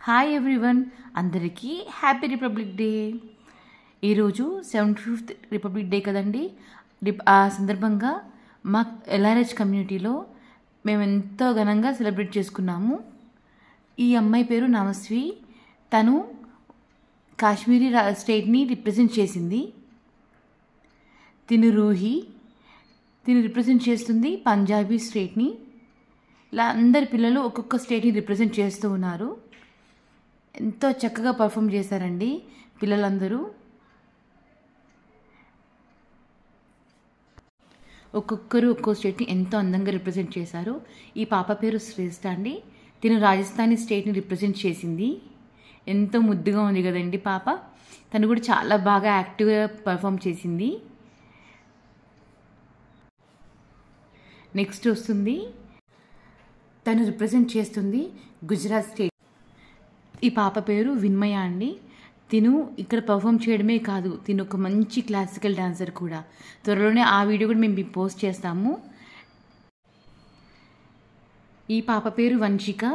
Hi everyone, అందరికీ happy republic day. ఈరోజు 75th republic day కదండి. ఆ సందర్భంగా మా ఎల్ఆర్హెచ్ కమ్యూనిటీలో మేము ఎంతో ఘనంగా సెలబ్రేట్ చేసుకున్నాము. ఈ అమ్మాయి పేరు నమస్వి. తను కాశ్మీరీ స్టేట్ని రిప్రజెంట్ చేసింది. తిను రూహి, తిను రిప్రజెంట్ చేస్తుంది పంజాబీ స్టేట్ని. ఇలా అందరి పిల్లలు ఒక్కొక్క స్టేట్ని రిప్రజెంట్ చేస్తూ ఉన్నారు. ఎంతో చక్కగా పర్ఫామ్ చేశారండి పిల్లలందరూ. ఒక్కొక్కరు ఒక్కో స్టేట్ని ఎంతో అందంగా రిప్రజెంట్ చేశారు. ఈ పాప పేరు శ్రేష్ఠ అండి. తిను రాజస్థానీ స్టేట్ని రిప్రజెంట్ చేసింది. ఎంతో ముద్దుగా ఉంది కదండి పాప. తను కూడా చాలా బాగా యాక్టివ్గా పర్ఫామ్ చేసింది. నెక్స్ట్ వస్తుంది, తను రిప్రజెంట్ చేస్తుంది గుజరాత్ స్టేట్. ఈ పాప పేరు విన్మయ అండి. తిను ఇక్కడ పర్ఫామ్ చేయడమే కాదు, తిను ఒక మంచి క్లాసికల్ డాన్సర్ కూడా. త్వరలోనే ఆ వీడియో కూడా మేము పోస్ట్ చేస్తాము. ఈ పాప పేరు వంశిక.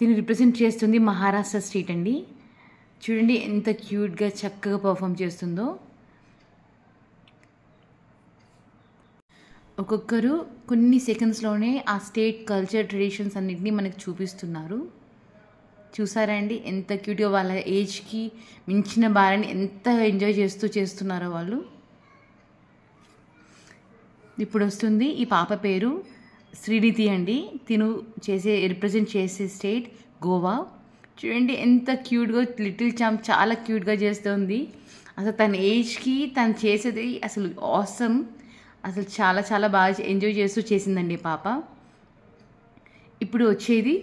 తిను రిప్రజెంట్ చేస్తుంది మహారాష్ట్ర స్టేట్ అండి. చూడండి ఎంత క్యూట్గా చక్కగా పర్ఫామ్ చేస్తుందో. ఒక్కొక్కరు కొన్ని సెకండ్స్లోనే ఆ స్టేట్ కల్చర్ ట్రెడిషన్స్ అన్నింటినీ మనకు చూపిస్తున్నారు. చూసారా అండి ఎంత క్యూట్గా, వాళ్ళ ఏజ్కి మించిన బాలని ఎంత ఎంజాయ్ చేస్తున్నారో వాళ్ళు. ఇప్పుడు వస్తుంది, ఈ పాప పేరు శ్రీనిధి అండి. తిను రిప్రజెంట్ చేసే స్టేట్ గోవా. చూడండి ఎంత క్యూట్గా, లిటిల్ చాంప్ చాలా క్యూట్గా చేస్తుంది. అసలు తన ఏజ్కి తను చేసేది అసలు ఆసమ్. అసలు చాలా చాలా బాగా ఎంజాయ్ చేసిందండి పాప. ఇప్పుడు వచ్చేది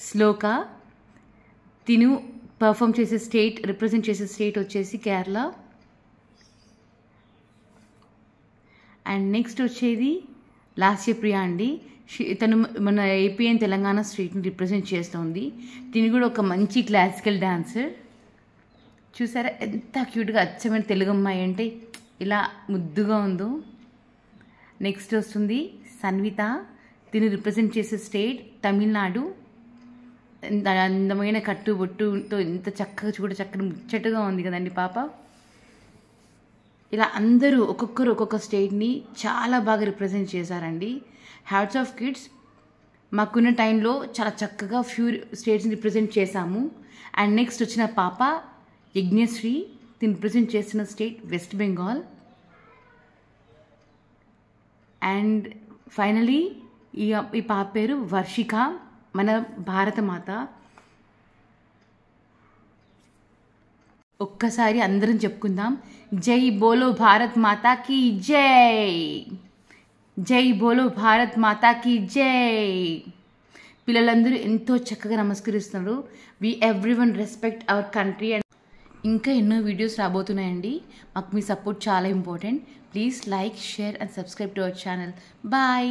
శ్లోక. తిను పర్ఫామ్ చేసే స్టేట్, రిప్రజెంట్ చేసే స్టేట్ వచ్చేసి కేరళ. అండ్ నెక్స్ట్ వచ్చేది లాస్యప్రియ అండి. తను మన ఏపీ అండ్ తెలంగాణ స్టేట్ని రిప్రజెంట్ చేస్తుంది. తిని కూడా ఒక మంచి క్లాసికల్ డాన్సర్. చూసారా ఎంత క్యూట్గా, అచ్చమైన తెలుగు అమ్మాయి అంటే ఇలా ముద్దుగా ఉందో. నెక్స్ట్ వస్తుంది సన్విత. తిని రిప్రజెంట్ చేసే స్టేట్ తమిళనాడు. అందమైన కట్టుబొట్టుతో ఎంత చక్కగా చక్కగా ముచ్చటగా ఉంది కదండి పాప. ఇలా అందరూ ఒక్కొక్కరు ఒక్కొక్క స్టేట్ని చాలా బాగా రిప్రజెంట్ చేశారండి. Hats off kids. మాకున్న టైంలో చాలా చక్కగా ఫ్యూ స్టేట్స్ని రిప్రజెంట్ చేశాము. అండ్ నెక్స్ట్ వచ్చిన పాప యజ్ఞశ్రీ. తిని రిప్రజెంట్ చేసిన state west Bengal. And finally ఈ పాప పేరు వర్షిక, మన భారతమాత. ఒక్కసారి అందరం చెప్పుకుందాం, జై బోలో భారత్ మాతా కీ జై. జై బోలో భారత్ మాతా కీ జై. పిల్లలందరూ ఎంతో చక్కగా నమస్కరిస్తున్నారు. We everyone respect our country. And ఇంకా ఎన్నో వీడియోస్ రాబోతున్నాయండి. మాకు మీ సపోర్ట్ చాలా important. Please like, share and subscribe to our channel. Bye.